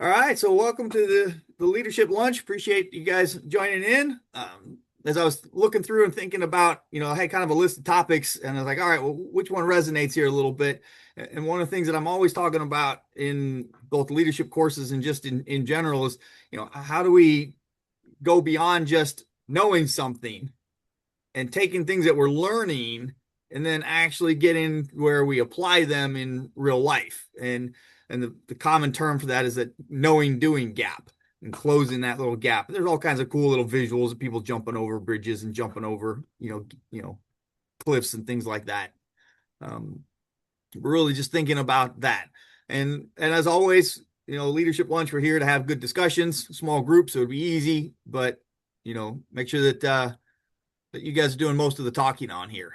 All right, so welcome to the leadership lunch. Appreciate you guys joining in. As I was looking through and thinking about, I had kind of a list of topics, and I was like, all right, well, which one resonates here a little bit? And one of the things that I'm always talking about in both leadership courses and just in general is, how do we go beyond just knowing something and taking things that we're learning and then actually getting where we apply them in real life. And the common term for that is that knowing doing gap and closing that little gap. There's all kinds of cool little visuals of people jumping over bridges and jumping over, cliffs and things like that. We're really just thinking about that. And as always, leadership lunch, we're here to have good discussions, small groups, so it'd be easy, but make sure that you guys are doing most of the talking on here.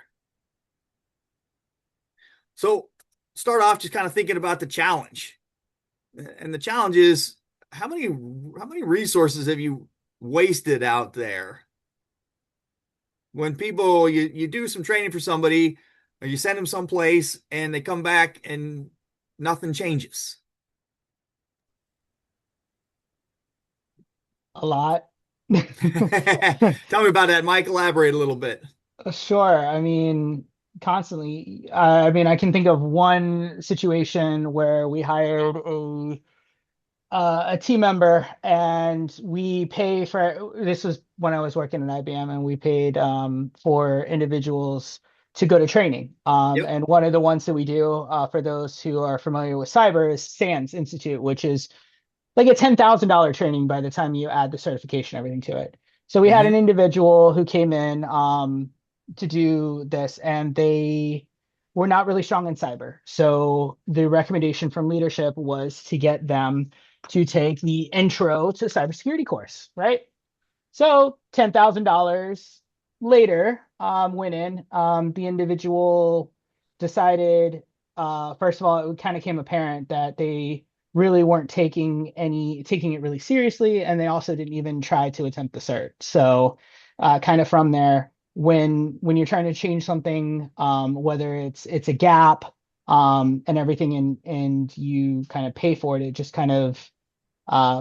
So start off just kind of thinking about the challenge. And the challenge is how many resources have you wasted out there? When people you do some training for somebody or you send them someplace and they come back and nothing changes. A lot. Tell me about that, Mike. Elaborate a little bit. Sure. I mean, constantly. I mean, I can think of one situation where we hired a team member, and we pay for this was when I was working at IBM, and we paid for individuals to go to training. Yep. And one of the ones that we do for those who are familiar with cyber is SANS Institute, which is like a $10,000 training by the time you add the certification, everything to it. So we had an Mm-hmm. individual who came in to do this, and they were not really strong in cyber. So the recommendation from leadership was to get them to take the intro to cybersecurity course, right? So $10,000 later, went in. The individual decided, first of all, it kind of became apparent that they really weren't taking it really seriously, and they also didn't even try to attempt the cert. So, kind of from there, when you're trying to change something, whether it's a gap, and everything, and you kind of pay for it, it just kind of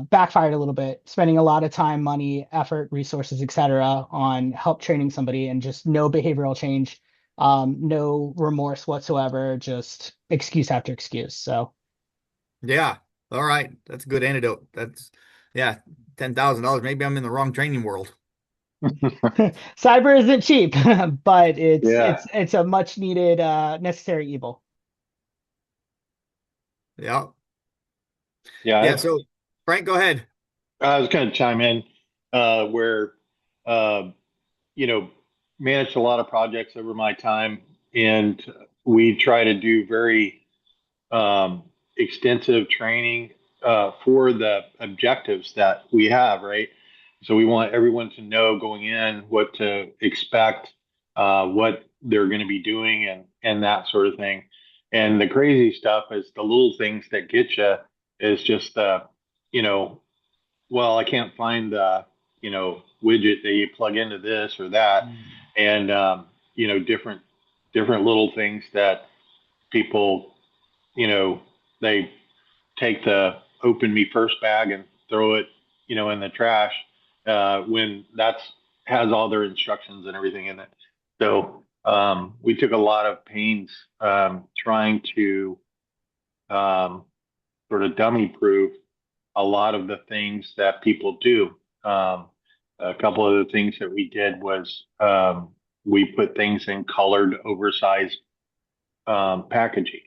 backfired a little bit, spending a lot of time, money, effort, resources, etc., on help training somebody and just no behavioral change, no remorse whatsoever, just excuse after excuse. So Yeah. All right. That's a good antidote. That's yeah, $10,000. Maybe I'm in the wrong training world. cyber isn't cheap, but it's Yeah, it's it's a much needed necessary evil. Yeah. yeah. Yeah. So Frank, go ahead. I was going to chime in where uh, you know managed a lot of projects over my time, and we try to do very extensive training for the objectives that we have, right? So we want everyone to know going in what to expect, what they're going to be doing, and that sort of thing. And the crazy stuff is the little things that get you is just you know, well, I can't find the widget that you plug into this or that, and different little things that people you know, they take the open me first bag and throw it, in the trash when that's has all their instructions and everything in it. So we took a lot of pains trying to um, sort of dummy proof a lot of the things that people do. A couple of the things that we did was we put things in colored, oversized packaging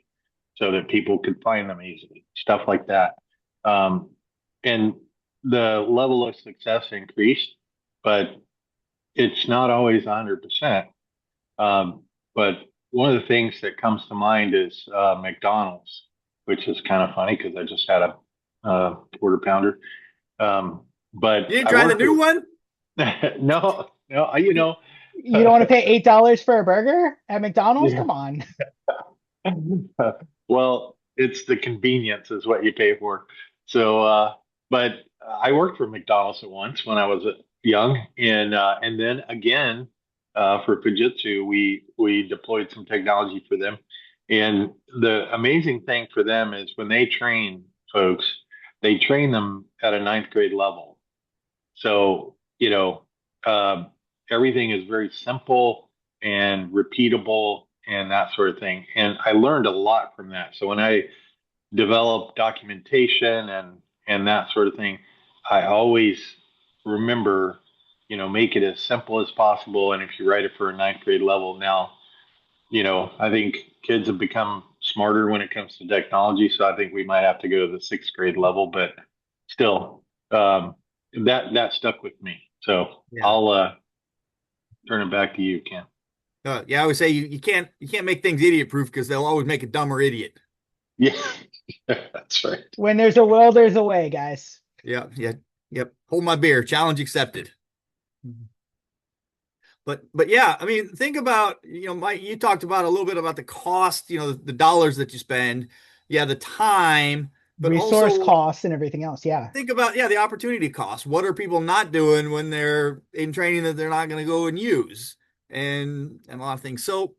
so that people could find them easily, stuff like that. Um, and the level of success increased, but it's not always 100%. But one of the things that comes to mind is McDonald's, which is kind of funny because I just had a quarter pounder. But You didn't I try the worked new with, one? no, no, You don't want to pay $8 for a burger at McDonald's? yeah. Come on. Well, it's the convenience is what you pay for. So, but I worked for McDonald's at once when I was young, and then again for Fujitsu, we deployed some technology for them. And the amazing thing for them is when they train folks, they train them at a ninth grade level. So, everything is very simple and repeatable and that sort of thing. And I learned a lot from that. So when I develop documentation and that sort of thing, I always remember, make it as simple as possible. And if you write it for a ninth grade level now, I think kids have become smarter when it comes to technology. So I think we might have to go to the sixth grade level, but still, that stuck with me. So Yeah. I'll turn it back to you, Ken. Yeah, I always say you can't make things idiot proof because they'll always make a dumber idiot. Yeah, that's right. When there's a will, there's a way, guys. Yeah, yep. Hold my beer. Challenge accepted. But yeah, I mean, think about, Mike, you talked about a little bit about the cost, the dollars that you spend, yeah, the time, but Resource also costs and everything else. Yeah. think about, the opportunity cost. What are people not doing when they're in training that they're not going to go and use, and a lot of things. So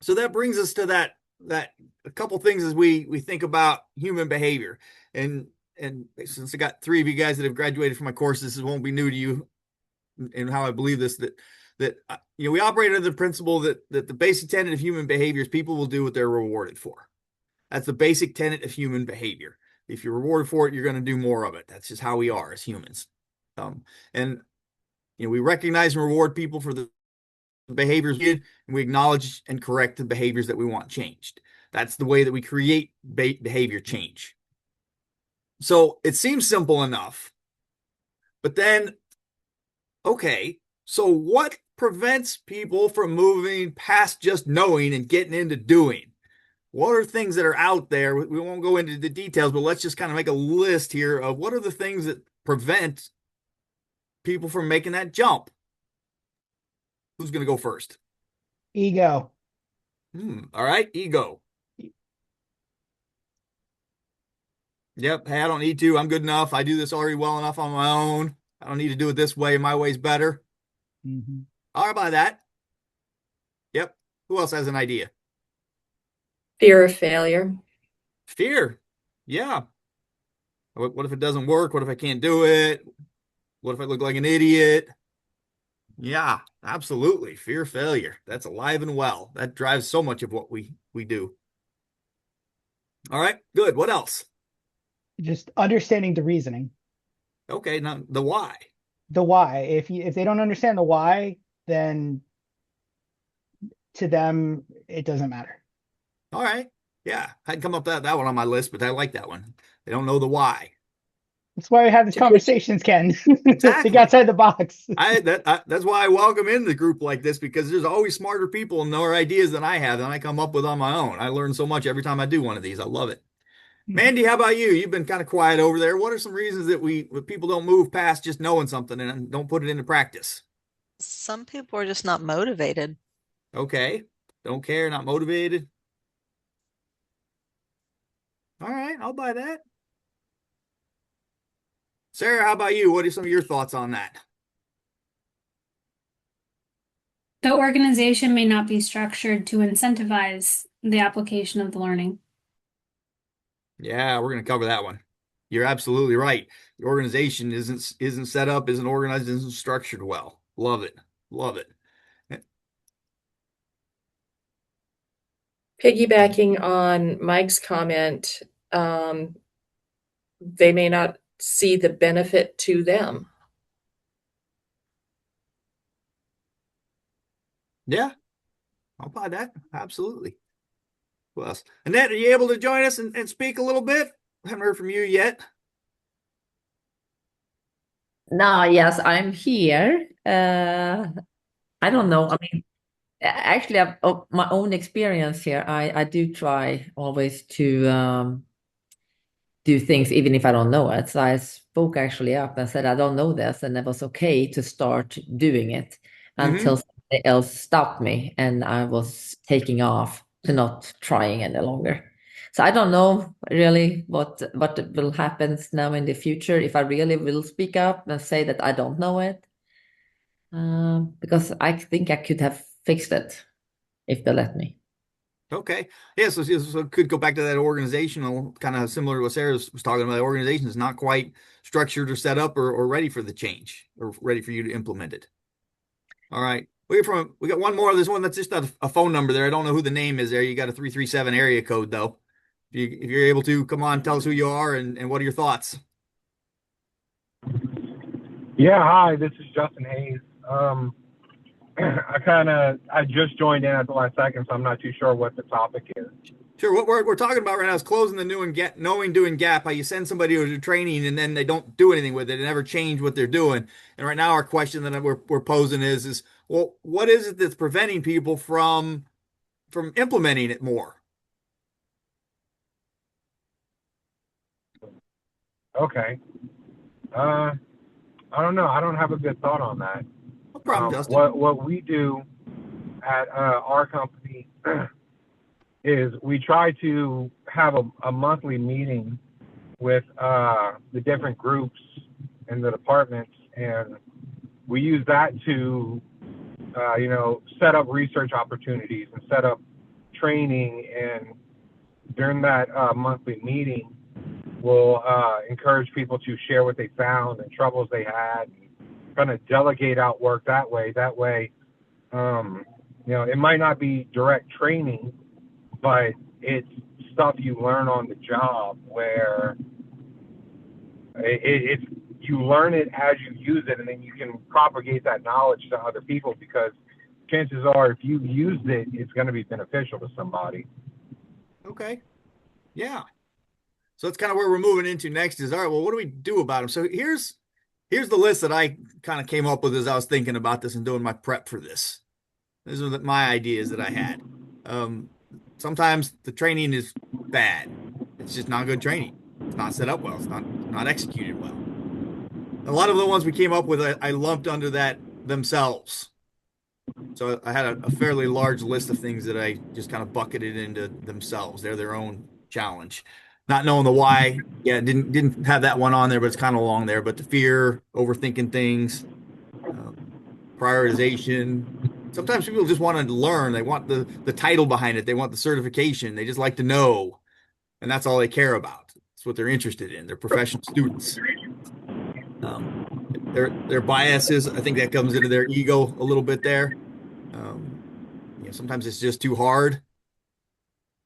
that brings us to that a couple things as we think about human behavior. And since I got three of you guys that have graduated from my courses, this won't be new to you, and how I believe this, that we operate under the principle that the basic tenet of human behavior is people will do what they're rewarded for. That's the basic tenet of human behavior. If you're rewarded for it, you're going to do more of it. That's just how we are as humans. And we recognize and reward people for the behaviors we did, and we acknowledge and correct the behaviors that we want changed. That's the way that we create behavior change. So it seems simple enough, but then, okay, so what prevents people from moving past just knowing and getting into doing? What are things that are out there? We won't go into the details, but let's just kind of make a list here of what are the things that prevent people from making that jump. Who's going to go first? Ego. All right, ego. Yep. Hey, I don't need to. I'm good enough. I do this already well enough on my own. I don't need to do it this way. My way's better. All right, by that. Yep. Who else has an idea? Fear of failure. Fear. Yeah. What if it doesn't work? What if I can't do it? What if I look like an idiot? Yeah, absolutely. Fear of failure. That's alive and well. That drives so much of what we do. All right, good. What else? Just understanding the reasoning. Okay, now the why. The why. If they don't understand the why, then to them it doesn't matter. All right. Yeah, I hadn't come up with that one on my list, but I like that one. They don't know the why. That's why we have these conversations, Ken. Exactly. Think outside the box. That's why I welcome in the group like this, because there's always smarter people and more ideas than I have, than I come up with on my own. I learn so much every time I do one of these. I love it. Mandy, how about you? You've been kind of quiet over there. What are some reasons that people don't move past just knowing something and don't put it into practice? Some people are just not motivated. Okay. Don't care, not motivated. All right, I'll buy that. Sarah, how about you? What are some of your thoughts on that? The organization may not be structured to incentivize the application of the learning. Yeah, we're going to cover that one. You're absolutely right. The organization isn't set up, isn't organized, isn't structured well. Love it. Love it. Piggybacking on Mike's comment, they may not see the benefit to them. Yeah, I'll buy that. Absolutely. Who else? Annette, are you able to join us and speak a little bit? I haven't heard from you yet. No, yes, I'm here. I don't know. I mean, actually, of my own experience here, I do try always to do things even if I don't know it. So I spoke actually up and said I don't know this, and it was okay to start doing it until somebody else stopped me, and I was taking off to not trying any longer. So I don't know really what will happen now in the future if I really will speak up and say that I don't know it, because I think I could have fixed it if they let me. Okay. Yeah. So it could go back to that organizational, kind of similar to what Sarah was talking about. The organization is not quite structured or set up or ready for the change or ready for you to implement it. All right. We got one more. There's one that's just a phone number there. I don't know who the name is there. You got a 337 area code though. If you're able to, come on, tell us who you are and what are your thoughts? Yeah, hi, this is Justin Hayes. I just joined in at the last second, so I'm not too sure what the topic is. Sure. What we're talking about right now is closing the new and knowing doing gap. How you send somebody to training and then they don't do anything with it and never change what they're doing. And right now, our question that we're posing is well, what is it that's preventing people from implementing it more? Okay. I don't know. I don't have a good thought on that. No problem, Justin. What we do at our company is we try to have a monthly meeting with the different groups and the departments, and we use that to set up research opportunities and set up training. And during that monthly meeting, we'll encourage people to share what they found and troubles they had, and kind of delegate out work that way. That way, it might not be direct training, but it's stuff you learn on the job where it's you learn it as you use it, and then you can propagate that knowledge to other people, because chances are if you used it, it's going to be beneficial to somebody. Okay. Yeah. So that's kind of where we're moving into next is, all right, well, what do we do about them? So here's the list that I kind of came up with as I was thinking about this and doing my prep for this. These are my ideas that I had. Sometimes the training is bad. It's just not good training. It's not set up well. It's not executed well. A lot of the ones we came up with, I lumped under that themselves. So I had a fairly large list of things that I just kind of bucketed into themselves. They're their own challenge. Not knowing the why, didn't have that one on there, but it's kind of along there. But the fear, overthinking things, prioritization. Sometimes people just want to learn. They want the title behind it. They want the certification. They just like to know, and that's all they care about. It's what they're interested in. They're professional students. Their biases, I think that comes into their ego a little bit there. Sometimes it's just too hard,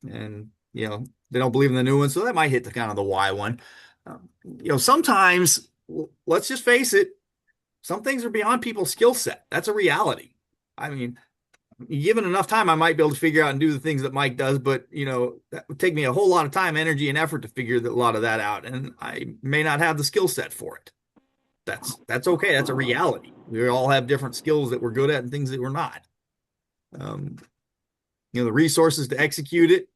and they don't believe in the new one, so that might hit the kind of the why one. Sometimes, let's just face it, some things are beyond people's skill set. That's a reality. I mean, given enough time, I might be able to figure out and do the things that Mike does, but that would take me a whole lot of time, energy, and effort to figure a lot of that out, and I may not have the skill set for it. That's okay. That's a reality. We all have different skills that we're good at and things that we're not. The resources to execute it,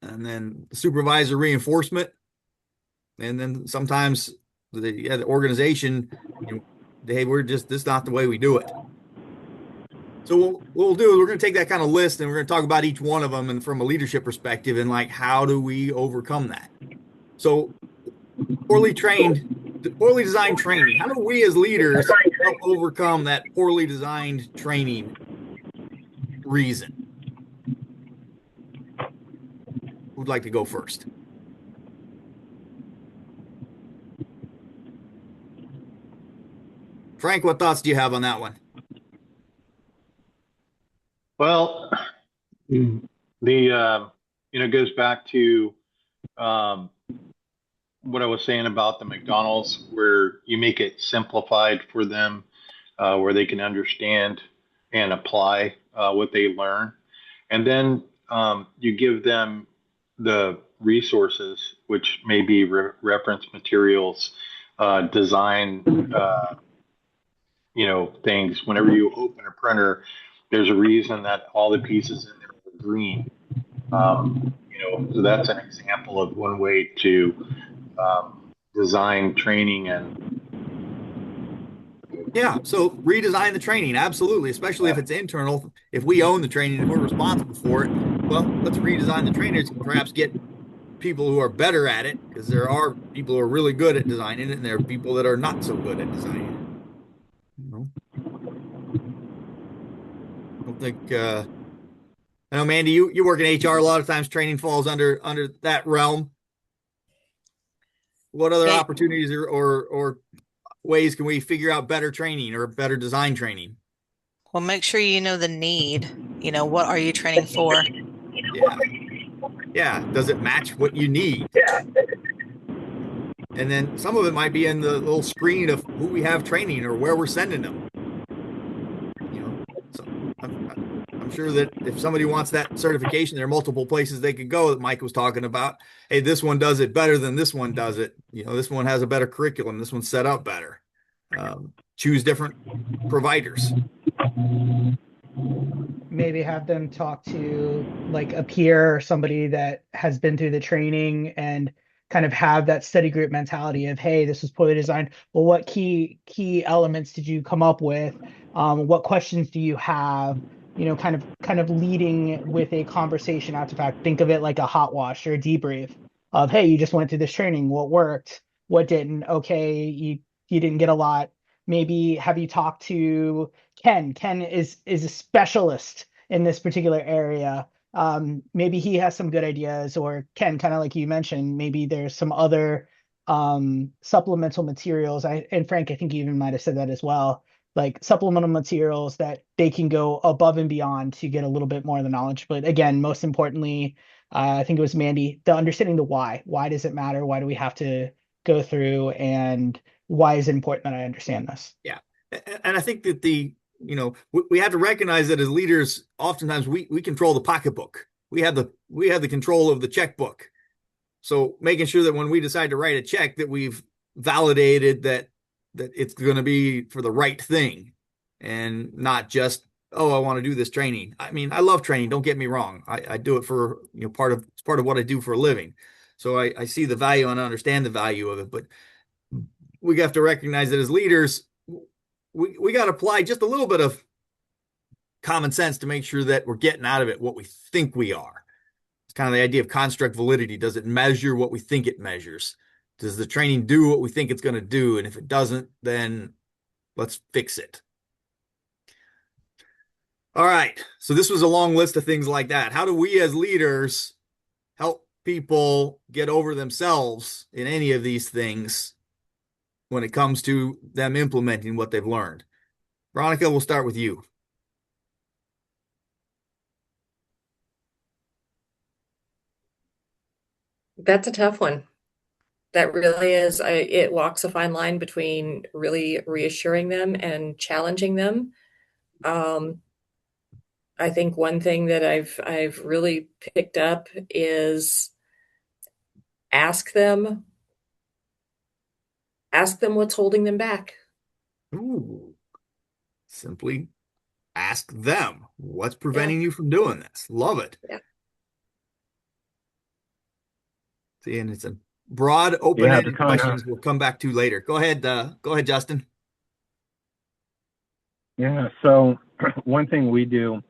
and then the supervisor reinforcement, and then sometimes the organization, hey, this is not the way we do it. So what we'll do is we're going to take that kind of list and we're going to talk about each one of them and from a leadership perspective and how do we overcome that? So poorly designed training. How do we as leaders help overcome that poorly designed training reason? Who'd like to go first? Frank, what thoughts do you have on that one? Well, goes back to what I was saying about the McDonald's, where you make it simplified for them, where they can understand and apply what they learn. And then you give them the resources, which may be reference materials, design, things. Whenever you open a printer, there's a reason that all the pieces in there are green. So that's an example of one way to design training so redesign the training, absolutely, especially if it's internal. If we own the training and we're responsible for it, well, let's redesign the trainers and perhaps get people who are better at it, because there are people who are really good at designing it and there are people that are not so good at designing it. I don't think I know, Mandy, you work in HR. A lot of times training falls under that realm. What other Yeah. opportunities or ways can we figure out better training or better design training? Well, make sure you know the need. You know, what are you training for? Yeah. Yeah. Does it match what you need? And then some of it might be in the little screen of who we have training or where we're sending them. You know, so I'm sure that if somebody wants that certification, there are multiple places they could go that Mike was talking about. Hey, this one does it better than this one does it. You know, this one has a better curriculum. This one's set up better. Choose different providers. Maybe have them talk to like a peer or somebody that has been through the training and kind of have that study group mentality of, hey, this was poorly designed. Well, what key elements did you come up with? What questions do you have? You know, kind of leading with a conversation after fact. Think of it like a hot wash or a debrief of, hey, you just went through this training. What worked? What didn't? Okay, you didn't get a lot. Maybe have you talked to Ken? Ken is a specialist in this particular area. Maybe he has some good ideas, or Ken, kind of like you mentioned, maybe there's some other supplemental materials. And Frank, I think you even might have said that as well, like supplemental materials that they can go above and beyond to get a little bit more of the knowledge. But again, most importantly, I think it was Mandy, the understanding the why. Why does it matter? Why do we have to go through, and why is it important that I understand this? Yeah. And I think that we have to recognize that as leaders, oftentimes we control the pocketbook. We have the control of the checkbook. So making sure that when we decide to write a check that we've validated that it's going to be for the right thing and not just, oh, I want to do this training. I mean, I love training. Don't get me wrong. I do it for, it's part of what I do for a living. So I see the value and understand the value of it, but we have to recognize that as leaders, we got to apply just a little bit of common sense to make sure that we're getting out of it what we think we are. It's kind of the idea of construct validity. Does it measure what we think it measures? Does the training do what we think it's going to do? And if it doesn't, then let's fix it. All right. So this was a long list of things like that. How do we as leaders help people get over themselves in any of these things when it comes to them implementing what they've learned? Veronica, we'll start with you. That's a tough one. That really is. It walks a fine line between really reassuring them and challenging them. I think one thing that I've really picked up is ask them what's holding them back. Ooh. Simply ask them what's preventing you from doing this. Love it. Yeah. See, and it's a broad, open-ended kinda- questions we'll come back to later. Go ahead, Justin. Yeah. So one thing we do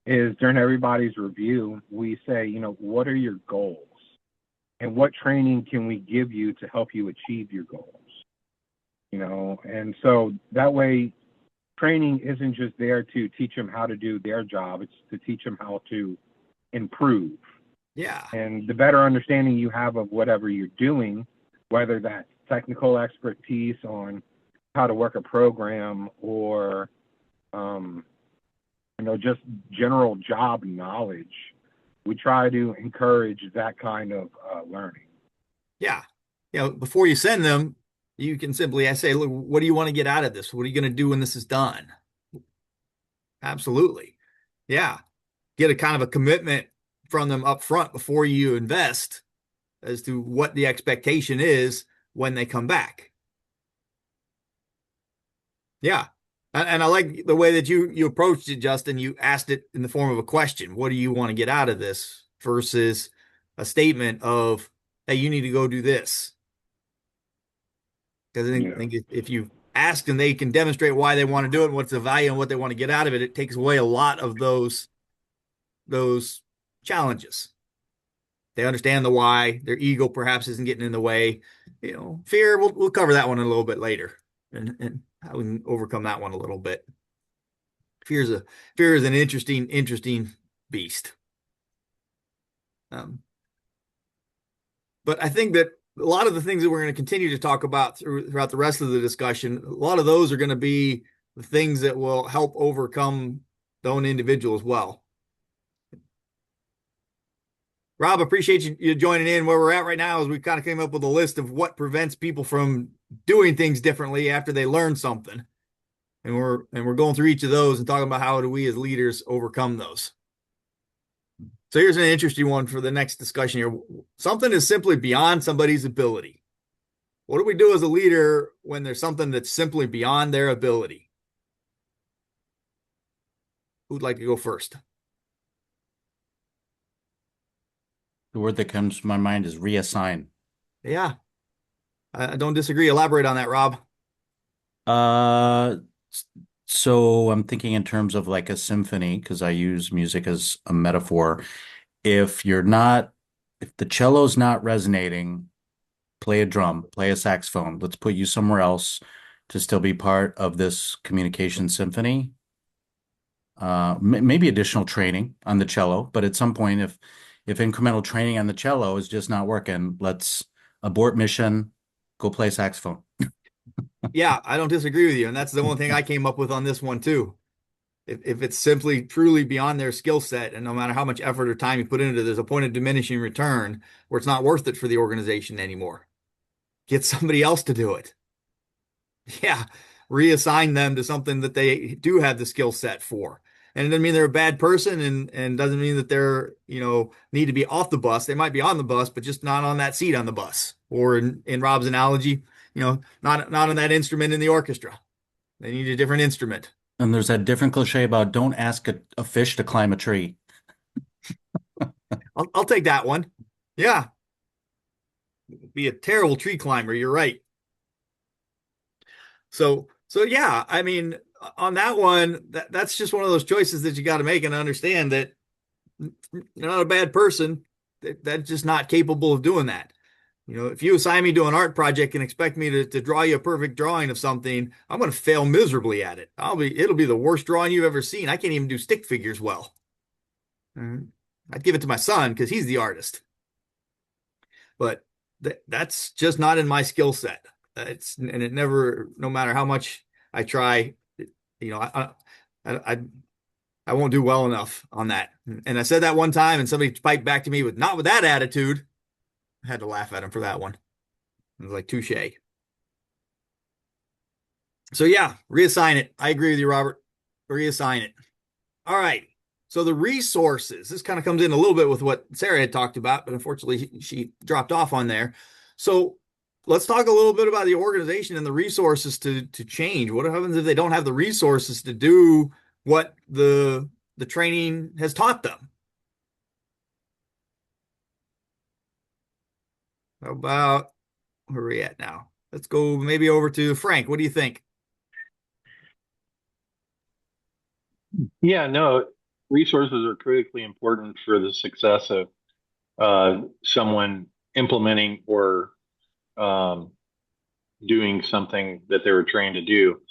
is during everybody's review, we say, what are your goals? And what training can we give you to help you achieve your goals? And so that way, training isn't just there to teach them how to do their job. It's to teach them how to improve. Yeah. And the better understanding you have of whatever you're doing, whether that's technical expertise on how to work a program or, just general job knowledge, we try to encourage that kind of learning. Yeah. Before you send them, you can simply say, look, what do you want to get out of this? What are you going to do when this is done? Absolutely. Yeah. Get a kind of a commitment from them up front before you invest as to what the expectation is when they come back. Yeah. And I like the way that you approached it, Justin. You asked it in the form of a question. What do you want to get out of this versus a statement of, hey, you need to go do this. Because I think if you ask and they can demonstrate why they want to do it and what's the value and what they want to get out of it, it takes away a lot of those challenges. They understand the why. Their ego perhaps isn't getting in the way. Fear, we'll cover that one a little bit later and how we can overcome that one a little bit. Fear is an interesting beast. But I think that a lot of the things that we're going to continue to talk about throughout the rest of the discussion, a lot of those are going to be the things that will help overcome the own individual as well. Rob, appreciate you joining in. Where we're at right now is we kind of came up with a list of what prevents people from doing things differently after they learn something. And we're going through each of those and talking about how do we as leaders overcome those. So here's an interesting one for the next discussion here. Something is simply beyond somebody's ability. What do we do as a leader when there's something that's simply beyond their ability? Who'd like to go first? The word that comes to my mind is reassign. Yeah, I don't disagree. Elaborate on that, Rob. So I'm thinking in terms of like a symphony, because I use music as a metaphor. If the cello's not resonating, play a drum, play a saxophone. Let's put you somewhere else to still be part of this communication symphony. Maybe additional training on the cello, but at some point, if incremental training on the cello is just not working, let's abort mission, go play saxophone. Yeah, I don't disagree with you. And that's the one thing I came up with on this one too. If it's simply truly beyond their skill set, and no matter how much effort or time you put into it, there's a point of diminishing return where it's not worth it for the organization anymore. Get somebody else to do it. Yeah, reassign them to something that they do have the skill set for. And it doesn't mean they're a bad person and doesn't mean that they're, need to be off the bus. They might be on the bus, but just not on that seat on the bus. Or in Rob's analogy, not on that instrument in the orchestra. They need a different instrument. And there's that different cliche about don't ask a fish to climb a tree. I'll take that one. Yeah. Be a terrible tree climber. You're right. So yeah, I mean, on that one, that's just one of those choices that you got to make and understand that you're not a bad person. That's just not capable of doing that. If you assign me to an art project and expect me to draw you a perfect drawing of something, I'm going to fail miserably at it. It'll be the worst drawing you've ever seen. I can't even do stick figures well. I'd give it to my son because he's the artist. But that's just not in my skill set. It never, no matter how much I try, I won't do well enough on that. And I said that one time and somebody piped back to me with, not with that attitude. I had to laugh at him for that one. It was like, touche. So yeah, reassign it. I agree with you, Robert. Reassign it. All right. So the resources, this kind of comes in a little bit with what Sarah had talked about, but unfortunately she dropped off on there. So let's talk a little bit about the organization and the resources to change. What happens if they don't have the resources to do what the training has taught them? How about, where are we at now? Let's go maybe over to Frank. What do you think? Yeah, no, resources are critically important for the success of someone implementing or doing something that they were trained to do.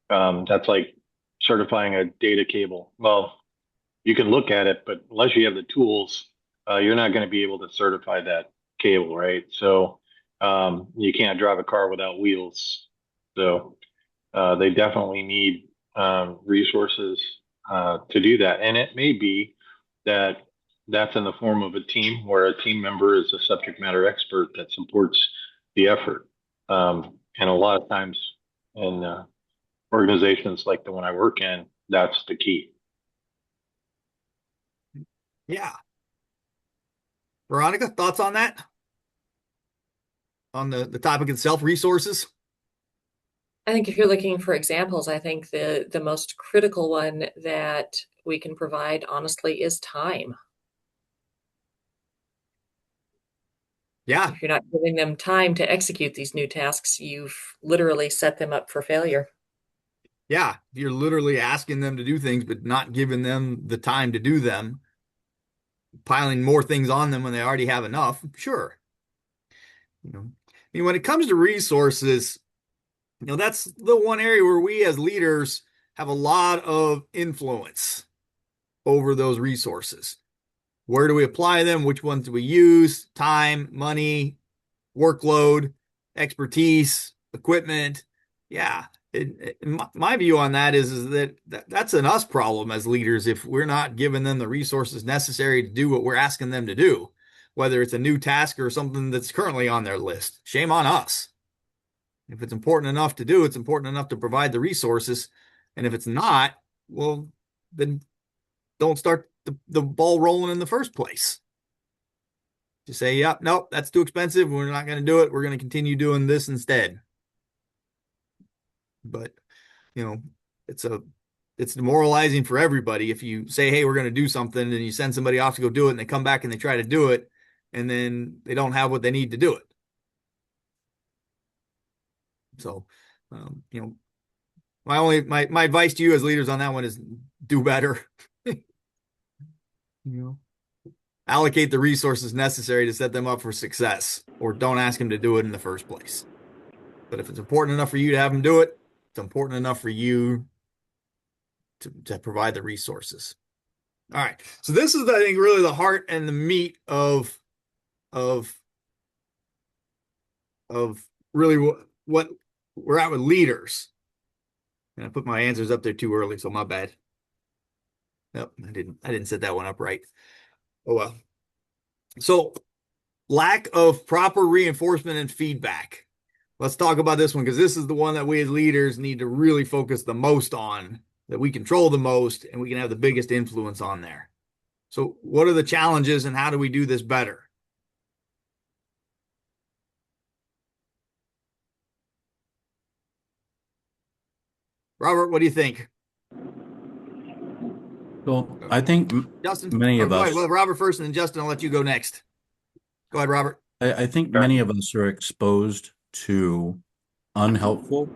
That's like certifying a data cable. Well, you can look at it, but unless you have the tools, you're not going to be able to certify that cable, right? So you can't drive a car without wheels. So they definitely need resources to do that. And it may be that that's in the form of a team where a team member is a subject matter expert that supports the effort. And a lot of times in organizations like the one I work in, that's the key. Yeah. Veronica, thoughts on that? On the topic itself, resources? I think if you're looking for examples, I think the most critical one that we can provide, honestly, is time. Yeah. If you're not giving them time to execute these new tasks, you've literally set them up for failure. Yeah. You're literally asking them to do things, but not giving them the time to do them, piling more things on them when they already have enough. Sure. I mean, when it comes to resources, that's the one area where we as leaders have a lot of influence over those resources. Where do we apply them? Which ones do we use? Time, money, workload, expertise, equipment. Yeah. My view on that is that that's an us problem as leaders if we're not giving them the resources necessary to do what we're asking them to do, whether it's a new task or something that's currently on their list. Shame on us. If it's important enough to do, it's important enough to provide the resources. And if it's not, well, then don't start the ball rolling in the first place. Just say, yep, nope, that's too expensive. We're not going to do it. We're going to continue doing this instead. But, it's demoralizing for everybody if you say, hey, we're going to do something, and you send somebody off to go do it, and they come back and they try to do it, and then they don't have what they need to do it. So, my advice to you as leaders on that one is do better. Allocate the resources necessary to set them up for success, or don't ask them to do it in the first place. But if it's important enough for you to have them do it, it's important enough for you to provide the resources. All right. So this is, I think, really the heart and the meat of really what we're at with leaders. And I put my answers up there too early, so my bad. Nope, I didn't set that one up right. Oh well. So lack of proper reinforcement and feedback. Let's talk about this one, because this is the one that we as leaders need to really focus the most on, that we control the most, and we can have the biggest influence on there. So what are the challenges, and how do we do this better? Robert, what do you think? Well, I think Justin, many of us. Well, Robert first, and then Justin, I'll let you go next. Go ahead, Robert. I think many of us are exposed to unhelpful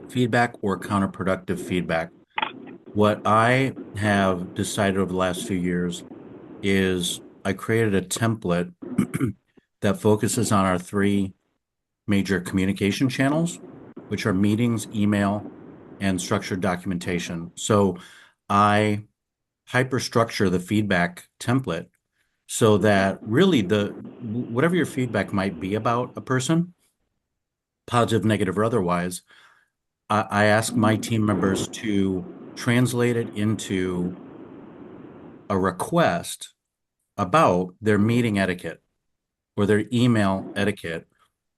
feedback or counterproductive feedback. What I have decided over the last few years is I created a template that focuses on our 3 major communication channels, which are meetings, email, and structured documentation. So I hyperstructure the feedback template so that really whatever your feedback might be about a person, positive, negative, or otherwise, I ask my team members to translate it into a request about their meeting etiquette or their email etiquette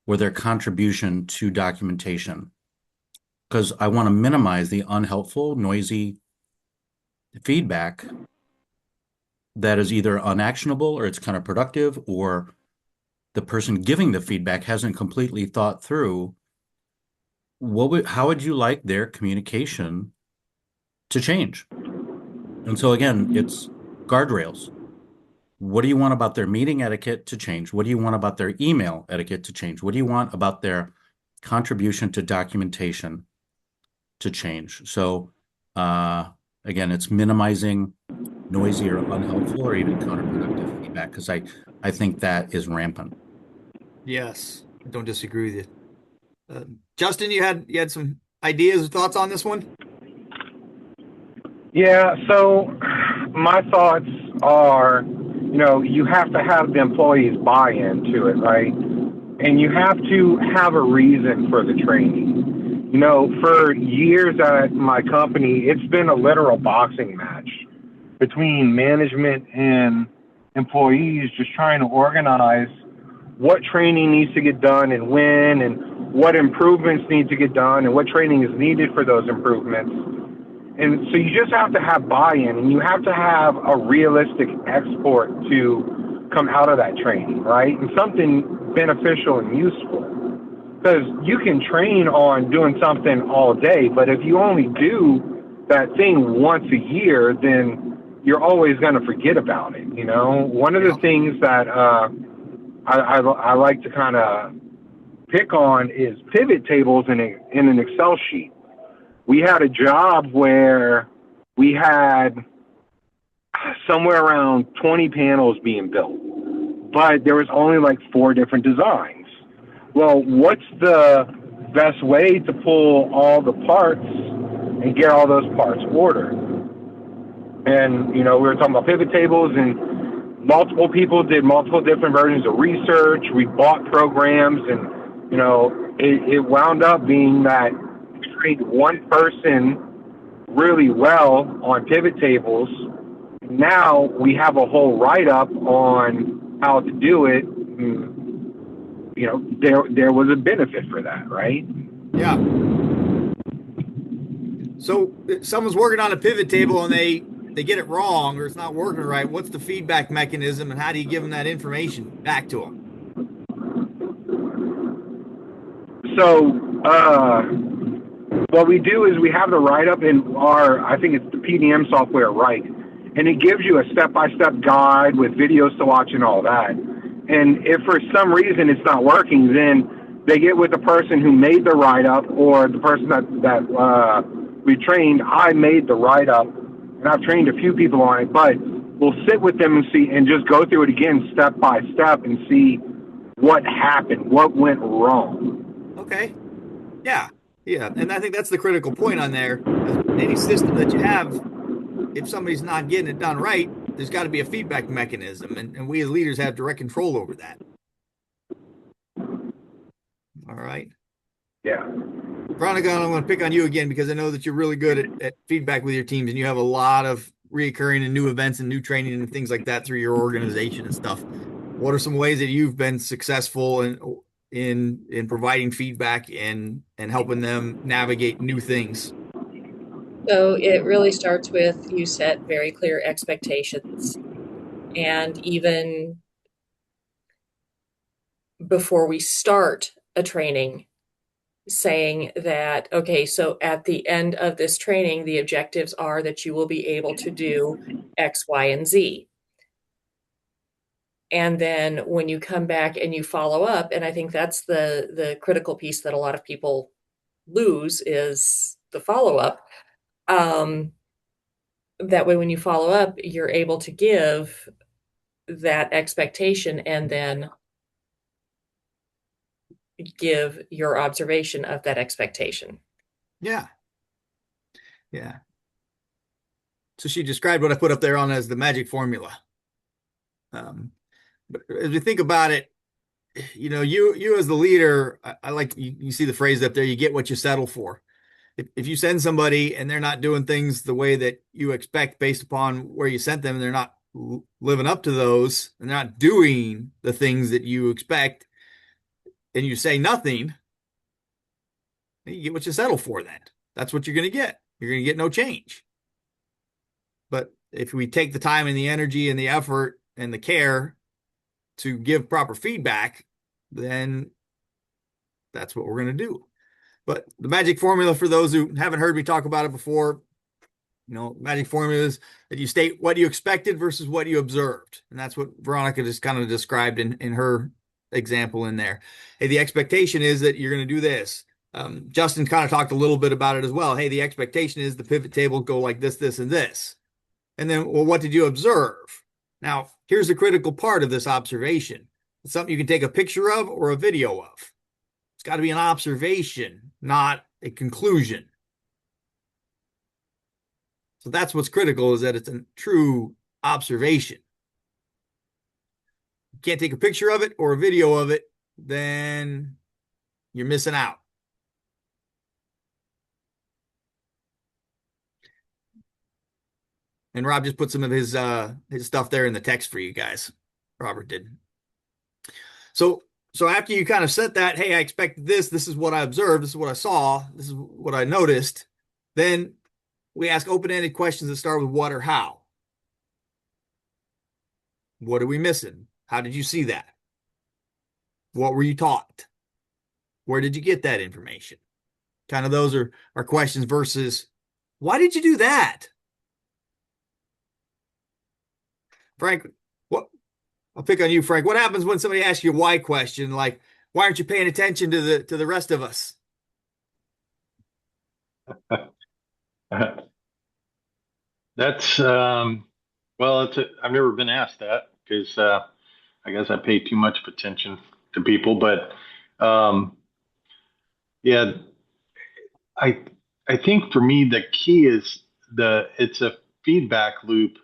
or their contribution to documentation. Because I want to minimize the unhelpful, noisy feedback that is either unactionable or it's counterproductive, or the person giving the feedback hasn't completely thought through how would you like their communication to change. And so again, it's guardrails. What do you want about their meeting etiquette to change? What do you want about their email etiquette to change? What do you want about their contribution to documentation to change? So again, it's minimizing noisy or unhelpful or even counterproductive feedback, because I think that is rampant. Yes, I don't disagree with you. Justin, you had some ideas or thoughts on this one? Yeah, so my thoughts are, you have to have the employees buy into it, right? And you have to have a reason for the training. For years at my company, it's been a literal boxing match between management and employees, just trying to organize what training needs to get done and when, and what improvements need to get done and what training is needed for those improvements. And so you just have to have buy-in, and you have to have a realistic export to come out of that training, right? And something beneficial and useful. Because you can train on doing something all day, but if you only do that thing once a year, then you're always going to forget about it. One of the things that I like to kind of pick on is pivot tables in an Excel sheet. We had a job where we had somewhere around 20 panels being built, but there was only like 4 different designs. Well, what's the best way to pull all the parts and get all those parts ordered? And, we were talking about pivot tables, and multiple people did multiple different versions of research. We bought programs, and it wound up being that we trained one person really well on pivot tables. Now we have a whole write-up on how to do it. There was a benefit for that, right? Yeah. So if someone's working on a pivot table and they get it wrong or it's not working right, what's the feedback mechanism and how do you give them that information back to them? So what we do is we have the write-up in I think it's the PDM software, right? And it gives you a step-by-step guide with videos to watch and all that. And if for some reason it's not working, then they get with the person who made the write-up or the person that we trained. I made the write-up, and I've trained a few people on it, but we'll sit with them and just go through it again step by step and see what happened, what went wrong. Okay. Yeah. Yeah. And I think that's the critical point on there. Any system that you have, if somebody's not getting it done right, there's got to be a feedback mechanism, and we as leaders have direct control over that. All right. Yeah. Veronica, I'm going to pick on you again because I know that you're really good at feedback with your teams, and you have a lot of reoccurring and new events and new training and things like that through your organization and stuff. What are some ways that you've been successful in providing feedback and helping them navigate new things? So it really starts with you set very clear expectations. And even before we start a training, saying that, okay, so at the end of this training, the objectives are that you will be able to do X, Y, and Z. And then when you come back and you follow up, and I think that's the critical piece that a lot of people lose is the follow-up. That way, when you follow up, you're able to give that expectation and then give your observation of that expectation. Yeah. Yeah. So she described what I put up there on as the magic formula. But as we think about it, you as the leader, I like you see the phrase up there, you get what you settle for. If you send somebody and they're not doing things the way that you expect based upon where you sent them, and they're not living up to those, and they're not doing the things that you expect, and you say nothing, you get what you settle for then. That's what you're going to get. You're going to get no change. But if we take the time and the energy and the effort and the care to give proper feedback, then that's what we're going to do. But the magic formula, for those who haven't heard me talk about it before, magic formula is that you state what you expected versus what you observed. And that's what Veronica just kind of described in her example in there. Hey, the expectation is that you're going to do this. Justin kind of talked a little bit about it as well. Hey, the expectation is the pivot table go like this, this, and this. And then, well, what did you observe? Now, here's the critical part of this observation. It's something you can take a picture of or a video of. It's got to be an observation, not a conclusion. So that's what's critical, is that it's a true observation. You can't take a picture of it or a video of it, then you're missing out. And Rob just put some of his stuff there in the text for you guys. Robert did. So after you kind of set that, hey, I expected this. This is what I observed. This is what I saw. This is what I noticed. Then we ask open-ended questions that start with what or how. What are we missing? How did you see that? What were you taught? Where did you get that information? Kind of those are questions versus, why did you do that? Frank, I'll pick on you, Frank. What happens when somebody asks you a why question, like, why aren't you paying attention to the rest of us? That's well, I've never been asked that because I guess I pay too much attention to people, but yeah, I think for me the key is it's a feedback loop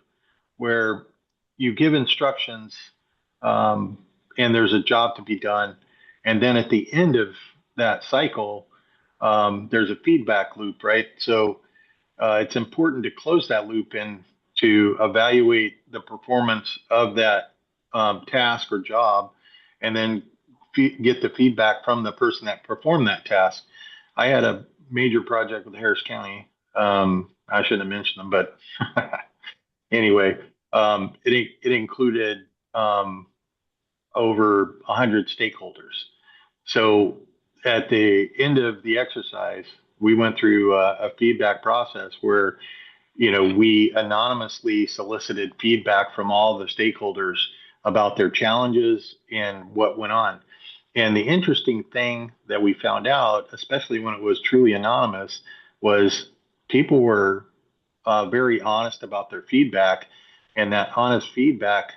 where you give instructions, and there's a job to be done, and then at the end of that cycle, there's a feedback loop, right? So it's important to close that loop and to evaluate the performance of that task or job, and then get the feedback from the person that performed that task. I had a major project with Harris County. I shouldn't have mentioned them, but anyway, it included over 100 stakeholders. So at the end of the exercise, we went through a feedback process where, we anonymously solicited feedback from all the stakeholders about their challenges and what went on. And the interesting thing that we found out, especially when it was truly anonymous, was people were very honest about their feedback, and that honest feedback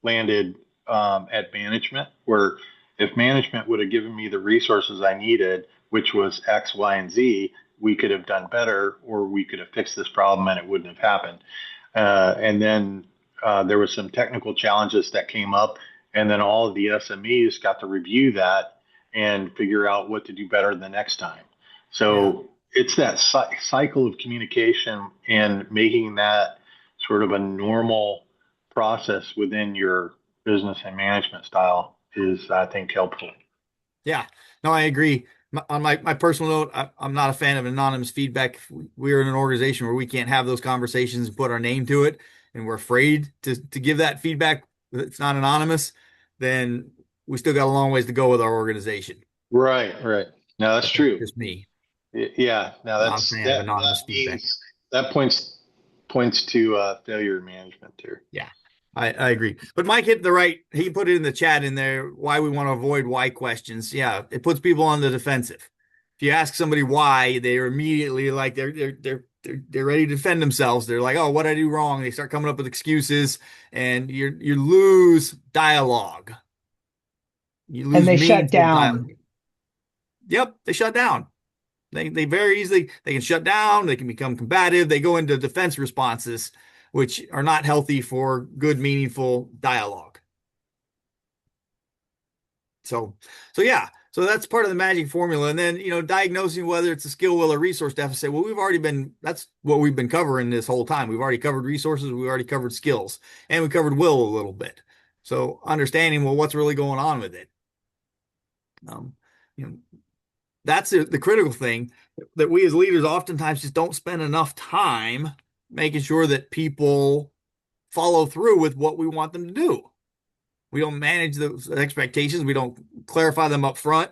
landed at management, where if management would have given me the resources I needed, which was X, Y, and Z, we could have done better, or we could have fixed this problem and it wouldn't have happened. And then there was some technical challenges that came up, and then all of the SMEs got to review that and figure out what to do better the next time. So it's that cycle of communication and making that sort of a normal process within your business and management style is, I think, helpful. Yeah, no, I agree. On my personal note, I'm not a fan of anonymous feedback. We're in an organization where we can't have those conversations and put our name to it, and we're afraid to give that feedback. It's not anonymous, then we still got a long ways to go with our organization. Right. No, that's true. Just me. Yeah. Now that's not a fan of anonymous feedback. That points to failure in management there. Yeah. I agree. But Mike hit he put it in the chat in there, why we want to avoid why questions. Yeah, it puts people on the defensive. If you ask somebody why, they're immediately like they're ready to defend themselves. They're like, oh, what did I do wrong? They start coming up with excuses, and you lose dialogue. You lose and they shut meaningful down. dialogue. Yep, they shut down. They very easily can shut down. They can become combative. They go into defense responses, which are not healthy for good, meaningful dialogue. So that's part of the magic formula. And then, diagnosing whether it's a skill, will, or resource deficit. Well, that's what we've been covering this whole time. We've already covered resources. We've already covered skills, and we covered will a little bit. So understanding, well, what's really going on with it. That's the critical thing that we as leaders oftentimes just don't spend enough time making sure that people follow through with what we want them to do. We don't manage those expectations. We don't clarify them up front.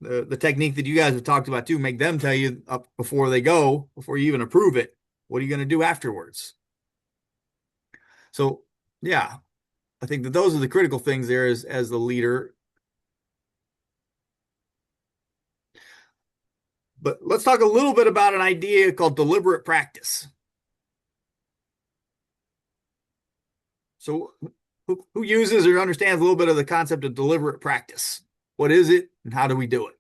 The technique that you guys have talked about too, make them tell you up before they go, before you even approve it, what are you going to do afterwards? So yeah, I think that those are the critical things there as the leader. But let's talk a little bit about an idea called deliberate practice. So who uses or understands a little bit of the concept of deliberate practice? What is it, and how do we do it?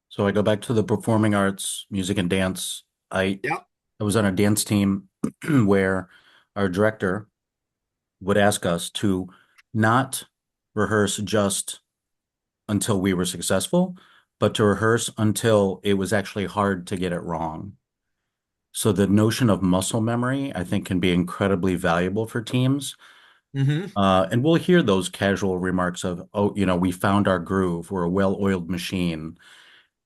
So I go back to the performing arts, music and dance. I was on a dance team where our director would ask us to not rehearse just until we were successful, but to rehearse until it was actually hard to get it wrong. So the notion of muscle memory, I think, can be incredibly valuable for teams. Mm-hmm. And we'll hear those casual remarks of, oh, we found our groove. We're a well-oiled machine.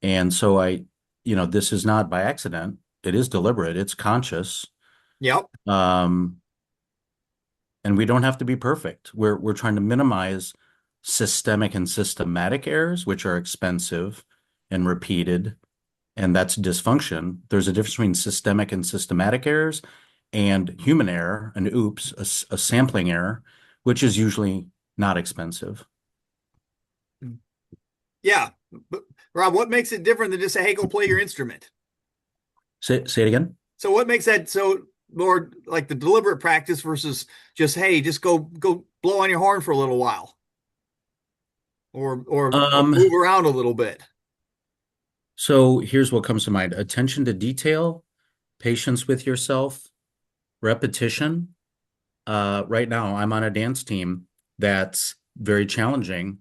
And so this is not by accident. It is deliberate. It's conscious. Yep. And we don't have to be perfect. We're trying to minimize systemic and systematic errors, which are expensive and repeated, and that's dysfunction. There's a difference between systemic and systematic errors and human error, an oops, a sampling error, which is usually not expensive. Yeah. But Rob, what makes it different than just say, hey, go play your instrument? Say it again. So what makes that so more like the deliberate practice versus just, hey, just go blow on your horn for a little while? Or move around a little bit. So here's what comes to mind: attention to detail, patience with yourself, repetition, right now I'm on a dance team that's very challenging,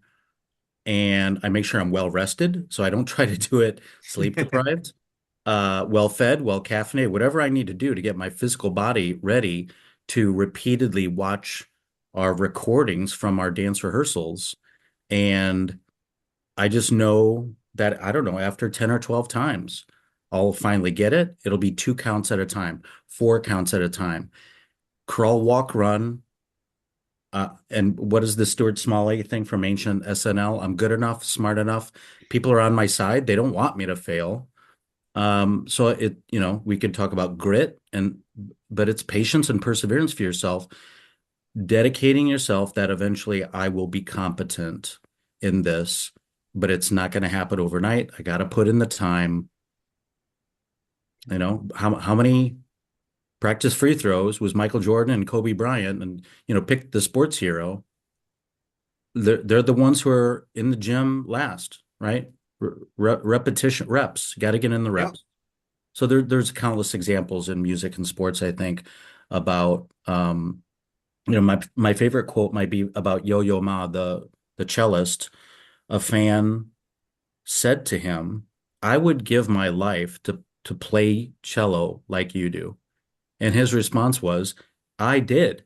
and I make sure I'm well rested. So I don't try to do it sleep deprived, well fed, well caffeinated, whatever I need to do to get my physical body ready to repeatedly watch our recordings from our dance rehearsals. And I just know that, I don't know, after 10 or 12 times, I'll finally get it. It'll be 2 counts at a time, 4 counts at a time. Crawl, walk, run. And what is the Stuart Smalley thing from ancient SNL? I'm good enough, smart enough. People are on my side. They don't want me to fail. So we could talk about grit, but it's patience and perseverance for yourself, dedicating yourself that eventually I will be competent in this, but it's not going to happen overnight. I got to put in the time. How many practice free throws was Michael Jordan and Kobe Bryant, and pick the sports hero. They're the ones who are in the gym last, right? Repetition, reps. Got to get in the reps. Yep. So there's countless examples in music and sports, I think, about my favorite quote might be about Yo-Yo Ma, the cellist. A fan said to him, "I would give my life to play cello like you do." And his response was, "I did."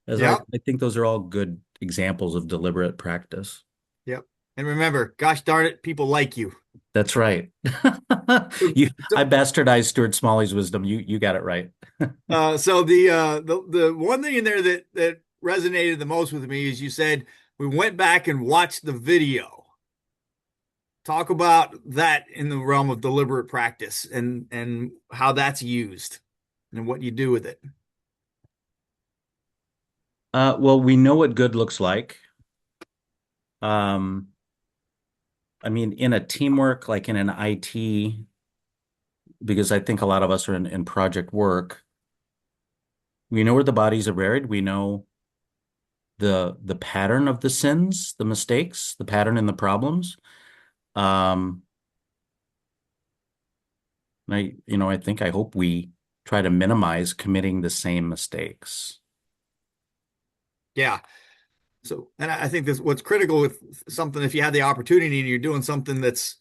Yep. I think those are all good examples of deliberate practice. Yep. And remember, gosh darn it, people like you. That's right. I bastardized Stuart Smalley's wisdom. You got it right. So the one thing in there that resonated the most with me is you said we went back and watched the video. Talk about that in the realm of deliberate practice and how that's used and what you do with it. Well, we know what good looks like. In a teamwork, like in an IT, because I think a lot of us are in project work, we know where the bodies are buried. We know the pattern of the sins, the mistakes, the pattern and the problems. I hope we try to minimize committing the same mistakes. Yeah. So, and I think that's what's critical with something, if you have the opportunity and you're doing something that's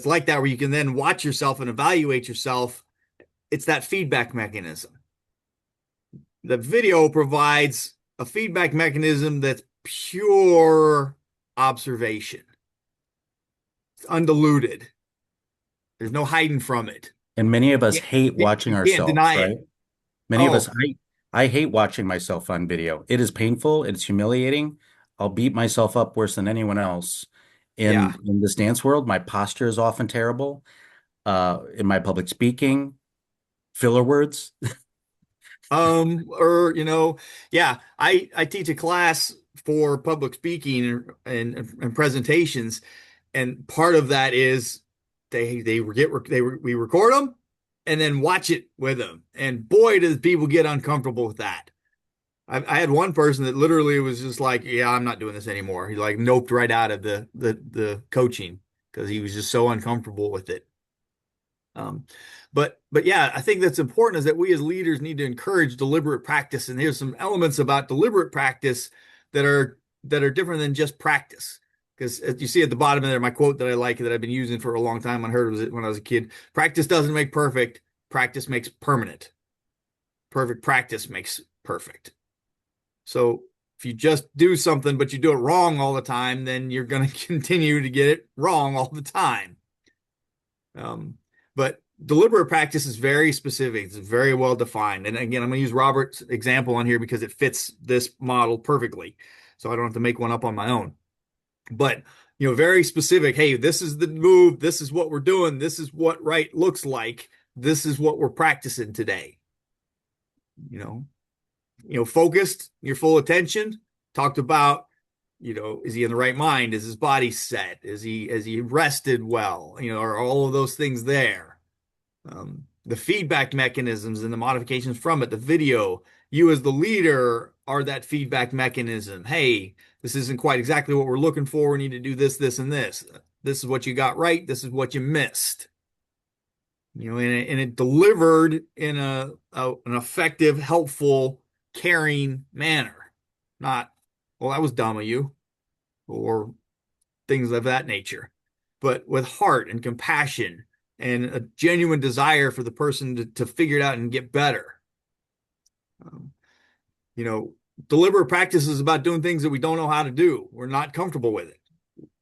like that, where you can then watch yourself and evaluate yourself, it's that feedback mechanism. The video provides a feedback mechanism that's pure observation. It's undiluted. There's no hiding from it. And many of us hate watching ourselves, right? Many of us, I hate watching myself on video. It is painful. It's humiliating. I'll beat myself up worse than anyone else. In this dance world, my posture is often terrible. In my public speaking, filler words. I teach a class for public speaking and presentations, and part of that is we record them and then watch it with them, and boy, does people get uncomfortable with that. I had one person that literally was just like, "Yeah, I'm not doing this anymore." He like noped right out of the coaching because he was just so uncomfortable with it. But yeah, I think that's important, is that we as leaders need to encourage deliberate practice. And there's some elements about deliberate practice that are different than just practice. Because as you see at the bottom of there, my quote that I like that I've been using for a long time, I heard it when I was a kid: practice doesn't make perfect, practice makes permanent. Perfect practice makes perfect. So if you just do something, but you do it wrong all the time, then you're going to continue to get it wrong all the time. But deliberate practice is very specific. It's very well defined. And again, I'm going to use Robert's example on here because it fits this model perfectly. So I don't have to make one up on my own. But, very specific. Hey, this is the move. This is what we're doing. This is what right looks like. This is what we're practicing today. Focused, your full attention. Talked about, is he in the right mind? Is his body set? Has he rested well? Are all of those things there? The feedback mechanisms and the modifications from it, the video, you as the leader are that feedback mechanism. Hey, this isn't quite exactly what we're looking for. We need to do this, this, and this. This is what you got right. This is what you missed. and it delivered in an effective, helpful, caring manner. Not, well, that was dumb of you, or things of that nature, but with heart and compassion and a genuine desire for the person to figure it out and get better. Deliberate practice is about doing things that we don't know how to do. We're not comfortable with it.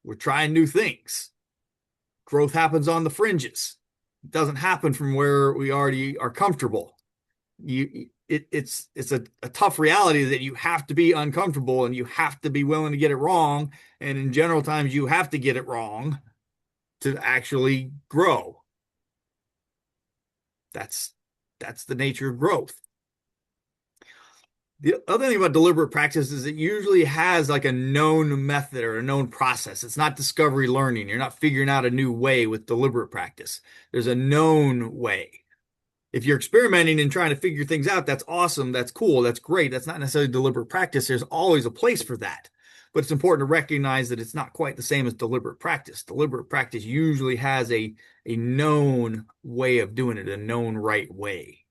We're trying new things. Growth happens on the fringes. It doesn't happen from where we already are comfortable. It's a tough reality that you have to be uncomfortable and you have to be willing to get it wrong. And in general times, you have to get it wrong to actually grow. That's the nature of growth. The other thing about deliberate practice is it usually has like a known method or a known process. It's not discovery learning. You're not figuring out a new way with deliberate practice. There's a known way. If you're experimenting and trying to figure things out, that's awesome. That's cool. That's great. That's not necessarily deliberate practice. There's always a place for that. But it's important to recognize that it's not quite the same as deliberate practice. Deliberate practice usually has a known way of doing it, a known right way.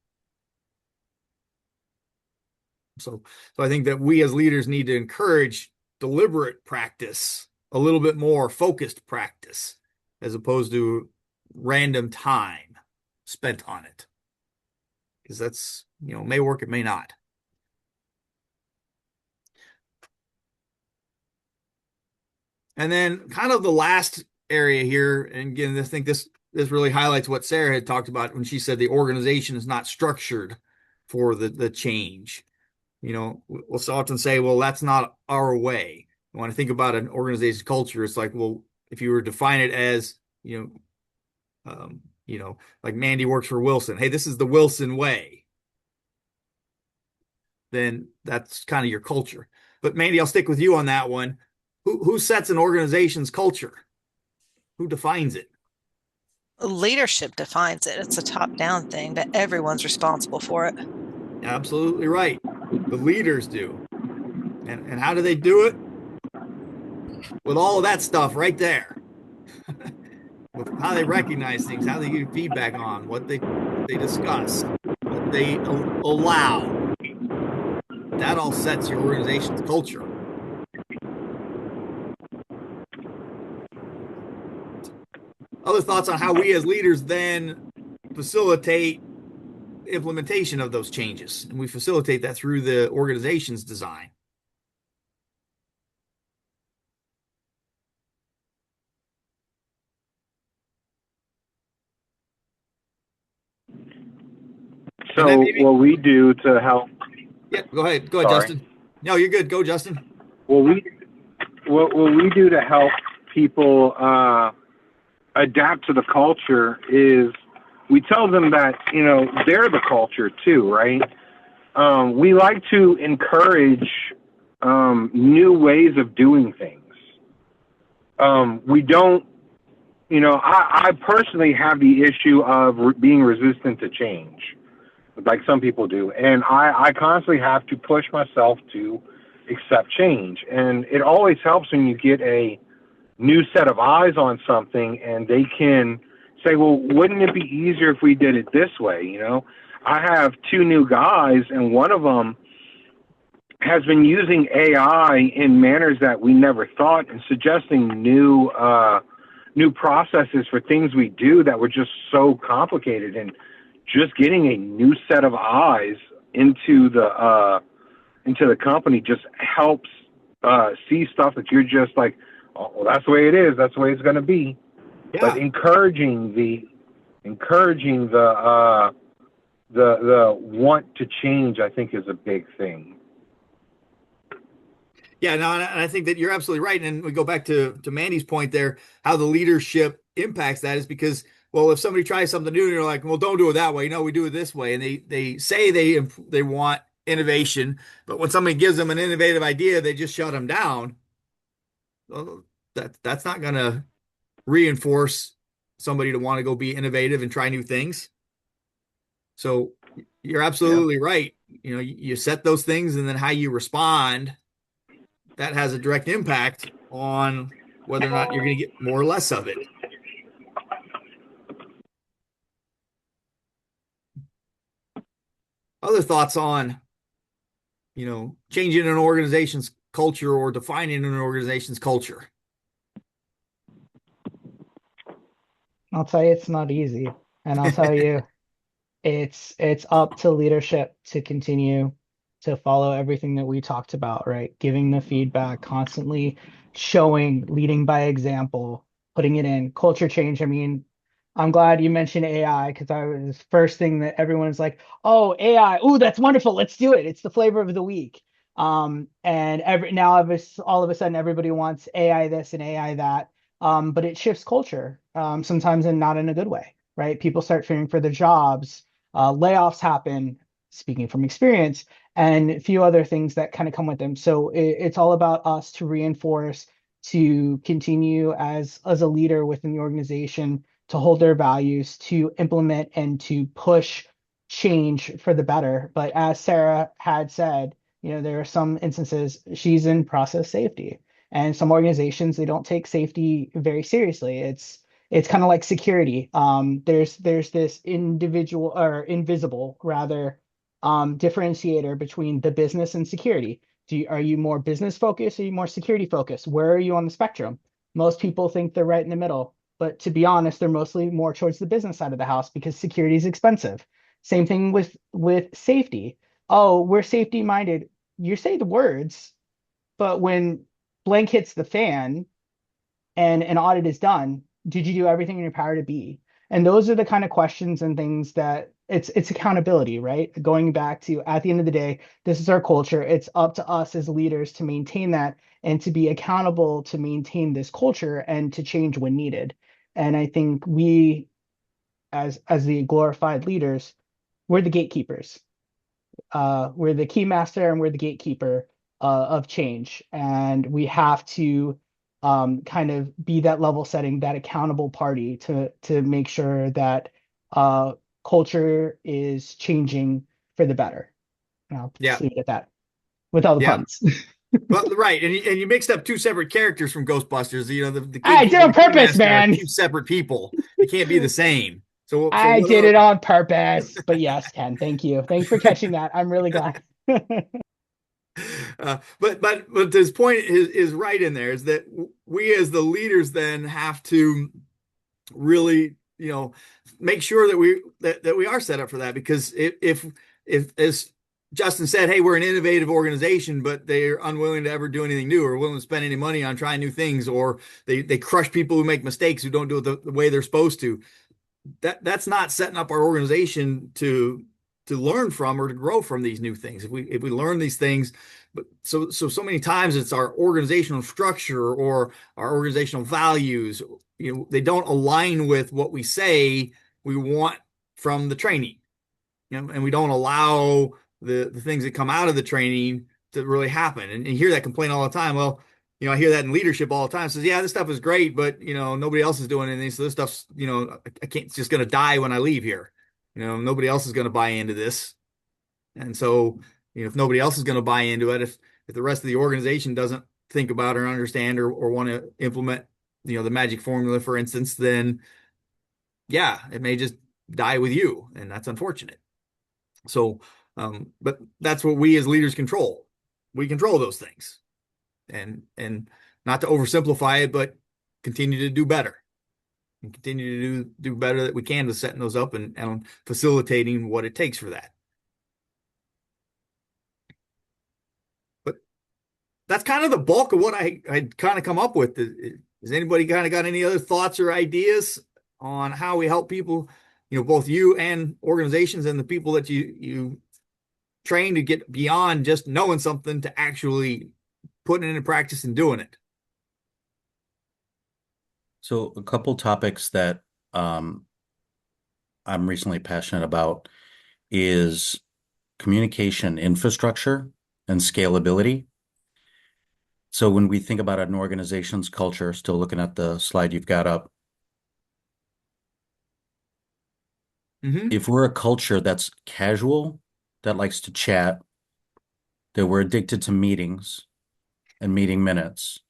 So I think that we as leaders need to encourage deliberate practice, a little bit more focused practice, as opposed to random time spent on it. Because that's, may work, it may not. And then kind of the last area here, and again, I think this really highlights what Sarah had talked about when she said the organization is not structured for the change. We'll often say, well, that's not our way. When I think about an organization's culture, it's like, well, if you were to define it as, like Mandy works for Wilson. Hey, this is the Wilson way. Then that's kind of your culture. But Mandy, I'll stick with you on that one. Who sets an organization's culture? Who defines it? Leadership defines it. It's a top-down thing, but everyone's responsible for it. Absolutely right. The leaders do. And how do they do it? With all of that stuff right there. With how they recognize things, how they give feedback on, what they discuss, what they allow. That all sets your organization's culture. Other thoughts on how we as leaders then facilitate implementation of those changes, and we facilitate that through the organization's design. So what we do to help. Yeah, go ahead, Sorry. Justin. No, you're good. Go, Justin. What we do to help people adapt to the culture is we tell them that, they're the culture too, right? We like to encourage new ways of doing things. We don't, I personally have the issue of being resistant to change, like some people do. And I constantly have to push myself to accept change. And it always helps when you get a new set of eyes on something and they can say, well, wouldn't it be easier if we did it this way? I have two new guys, and one of them has been using AI in manners that we never thought, and suggesting new processes for things we do that were just so complicated. And just getting a new set of eyes into the company just helps see stuff that you're just like, oh, well, that's the way it is. That's the way it's going to be. Yeah. But encouraging the want to change, I think, is a big thing. Yeah, no, and I think that you're absolutely right. And we go back to Mandy's point there, how the leadership impacts that is because, well, if somebody tries something new and you're like, well, don't do it that way. We do it this way. And they say they want innovation, but when somebody gives them an innovative idea, they just shut them down. Well, that's not going to reinforce somebody to want to go be innovative and try new things. So you're absolutely right. You set those things, and then how you respond, that has a direct impact on whether or not you're going to get more or less of it. other thoughts on, changing an organization's culture or defining an organization's culture? I'll tell you, it's not easy, and I'll tell you, it's up to leadership to continue to follow everything that we talked about, right? Giving the feedback, constantly showing, leading by example, putting it in. Culture change. I mean, I'm glad you mentioned AI because I was first thing that everyone's like, oh, AI, oh, that's wonderful. Let's do it. It's the flavor of the week. And all of a sudden everybody wants AI this and AI that. But it shifts culture, sometimes and not in a good way, right? People start fearing for their jobs, layoffs happen, speaking from experience, and a few other things that kind of come with them. So it's all about us to reinforce, to continue as a leader within the organization, to hold their values, to implement and to push change for the better. But as Sarah had said, there are some instances she's in process safety, and some organizations, they don't take safety very seriously. It's kind of like security. There's this individual or invisible rather differentiator between the business and security. Are you more business focused? Or are you more security focused? Where are you on the spectrum? Most people think they're right in the middle, but to be honest, they're mostly more towards the business side of the house because security is expensive. Same thing with safety. Oh, we're safety minded. You say the words, but when blank hits the fan and an audit is done, did you do everything in your power to be? And those are the kind of questions and things that it's accountability, right? Going back to, at the end of the day, this is our culture. It's up to us as leaders to maintain that and to be accountable to maintain this culture and to change when needed. And I think we, as the glorified leaders, we're the gatekeepers. We're the key master and we're the gatekeeper of change. And we have to kind of be that level setting, that accountable party to make sure that culture is changing for the better. And I'll just leave it at that with all the puns. Well, right, and you mixed up two separate characters from Ghostbusters. The I did on purpose, man. Two separate people. They can't be the same. So I did it on purpose. But yes, Ken, thank you. Thanks for catching that. I'm really glad. But his point is right in there, is that we as the leaders then have to really, make sure that we are set up for that, because if as Justin said, hey, we're an innovative organization, but they're unwilling to ever do anything new or willing to spend any money on trying new things, or they crush people who make mistakes, who don't do it the way they're supposed to. That's not setting up our organization to learn from or to grow from these new things. If we learn these things, but so many times it's our organizational structure or our organizational values, they don't align with what we say we want from the training, and we don't allow the things that come out of the training to really happen. And you hear that complaint all the time. Well, I hear that in leadership all the time. It says, yeah, this stuff is great, but nobody else is doing anything. So this stuff's, I can't, it's just going to die when I leave here. Nobody else is going to buy into this. And so, if nobody else is going to buy into it, if the rest of the organization doesn't think about or understand or want to implement, the magic formula, for instance, then yeah, it may just die with you. And that's unfortunate. So, but that's what we as leaders control. We control those things, and not to oversimplify it, but continue to do better and continue to do better that we can with setting those up and facilitating what it takes for that. But that's kind of the bulk of what I kind of come up with. Has anybody kind of got any other thoughts or ideas on how we help people, both you and organizations and the people that you train, to get beyond just knowing something to actually putting it into practice and doing it? So a couple topics that I'm recently passionate about is communication infrastructure and scalability. So when we think about an organization's culture, still looking at the slide you've got up, if we're a culture that's casual, that likes to chat, that we're addicted to meetings and meeting minutes,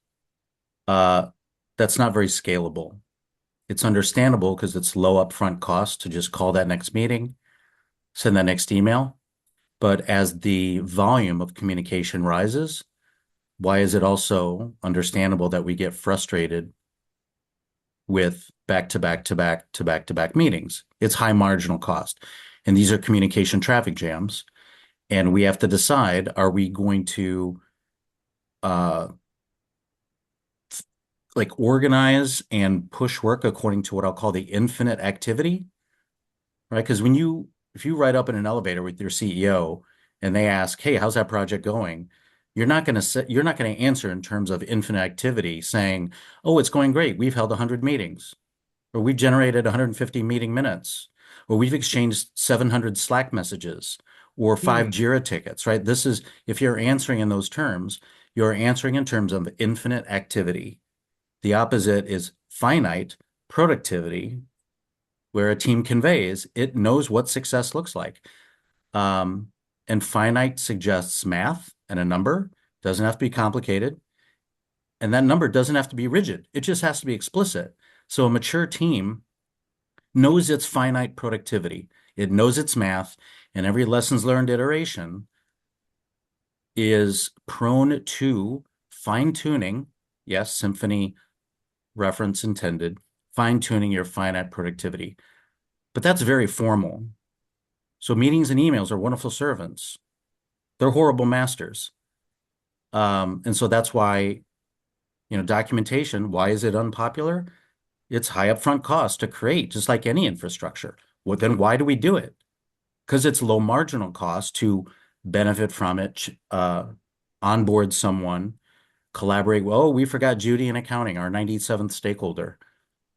that's not very scalable. It's understandable because it's low upfront cost to just call that next meeting, send that next email. But as the volume of communication rises, why is it also understandable that we get frustrated with back to back to back to back to back meetings? It's high marginal cost. And these are communication traffic jams. And we have to decide, are we going to like organize and push work according to what I'll call the infinite activity, right? Because if you ride up in an elevator with your CEO and they ask, "Hey, how's that project going?" You're not going to answer in terms of infinite activity saying, "Oh, it's going great. We've held 100 meetings, or we've generated 150 meeting minutes, or we've exchanged 700 Slack messages, or 5 Jira tickets," right? If you're answering in those terms, you're answering in terms of infinite activity. The opposite is finite productivity, where a team conveys, it knows what success looks like. And finite suggests math and a number. Doesn't have to be complicated. And that number doesn't have to be rigid. It just has to be explicit. So a mature team knows its finite productivity. It knows its math, and every lessons learned iteration is prone to fine-tuning. Yes, symphony reference intended, fine-tuning your finite productivity. But that's very formal. So meetings and emails are wonderful servants. They're horrible masters. And so that's why, documentation, why is it unpopular? It's high upfront cost to create, just like any infrastructure. Well, then why do we do it? Because it's low marginal cost to benefit from it, onboard someone, collaborate. Well, we forgot Judy in accounting, our 97th stakeholder.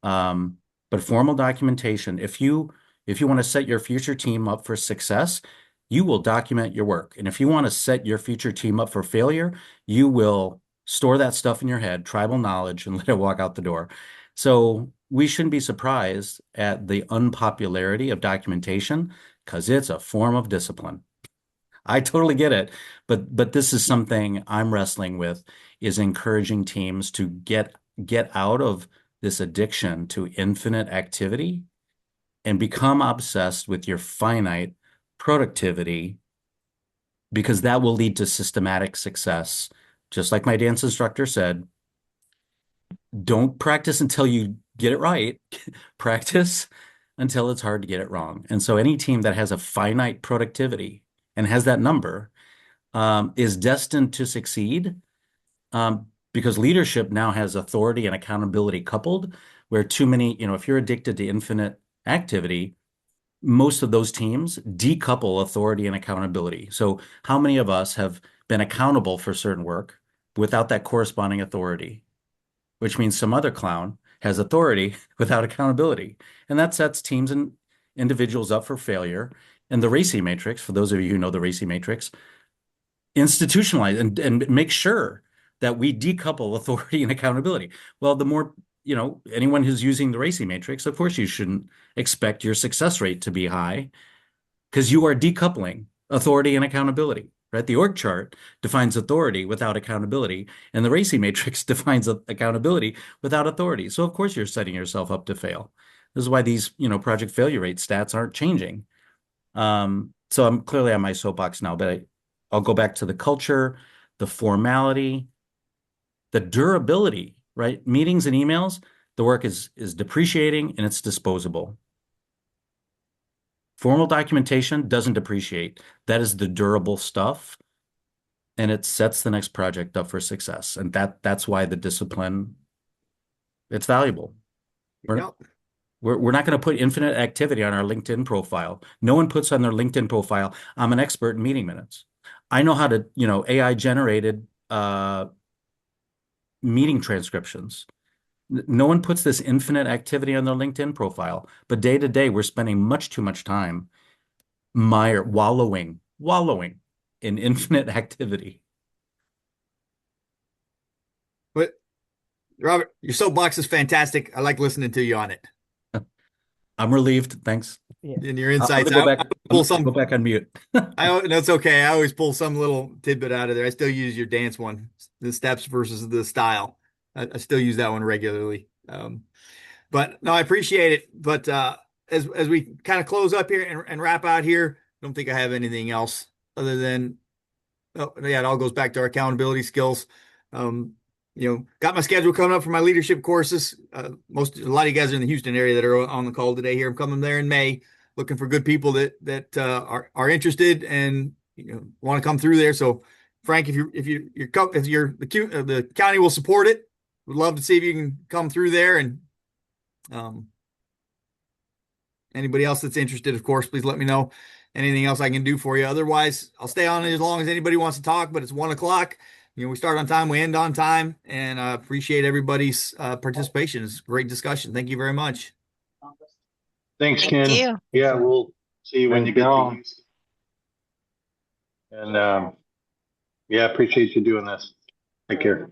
But formal documentation, if you want to set your future team up for success, you will document your work. And if you want to set your future team up for failure, you will store that stuff in your head, tribal knowledge, and let it walk out the door. So we shouldn't be surprised at the unpopularity of documentation, because it's a form of discipline. I totally get it. But this is something I'm wrestling with, is encouraging teams to get out of this addiction to infinite activity and become obsessed with your finite productivity, because that will lead to systematic success. Just like my dance instructor said, don't practice until you get it right. Practice until it's hard to get it wrong. And so any team that has a finite productivity and has that number is destined to succeed, because leadership now has authority and accountability coupled, where too many, if you're addicted to infinite activity, most of those teams decouple authority and accountability. So how many of us have been accountable for certain work without that corresponding authority, which means some other clown has authority without accountability. And that sets teams and individuals up for failure. And the RACI matrix, for those of you who know the RACI matrix, institutionalize and make sure that we decouple authority and accountability. Well, the more, anyone who's using the RACI matrix, of course, you shouldn't expect your success rate to be high, because you are decoupling authority and accountability, right? The org chart defines authority without accountability, and the RACI matrix defines accountability without authority. So of course you're setting yourself up to fail. This is why these, project failure rate stats aren't changing. So I'm clearly on my soapbox now, but I'll go back to the culture, the formality, the durability, right? Meetings and emails, the work is depreciating and it's disposable. Formal documentation doesn't depreciate. That is the durable stuff, and it sets the next project up for success. And that's why the discipline, it's valuable. We're not going to put infinite activity on our LinkedIn profile. No one puts on their LinkedIn profile, "I'm an expert in meeting minutes. I know how to, AI generated meeting transcriptions." No one puts this infinite activity on their LinkedIn profile, but day to day, we're spending much too much time wallowing in infinite activity. But Robert, your soapbox is fantastic. I like listening to you on it. I'm relieved. Thanks. And your insights. Go back on mute. That's okay. I always pull some little tidbit out of there. I still use your dance one, the steps versus the style. I still use that one regularly. But no, I appreciate it. But as we kind of close up here and wrap out here, I don't think I have anything else. other than, oh, yeah, it all goes back to our accountability skills. Got my schedule coming up for my leadership courses. A lot of you guys are in the Houston area that are on the call today here. I'm coming there in May, looking for good people that are interested and want to come through there. So Frank, if the county will support it, would love to see if you can come through there. And anybody else that's interested, of course, please let me know. Anything else I can do for you. Otherwise, I'll stay on it as long as anybody wants to talk, but it's 1:00. We start on time, we end on time, and I appreciate everybody's participation. It's a great discussion. Thank you very much. Thanks, Thank Ken. you. Yeah, we'll see you when you get to Houston. And yeah, appreciate you doing this. Take care.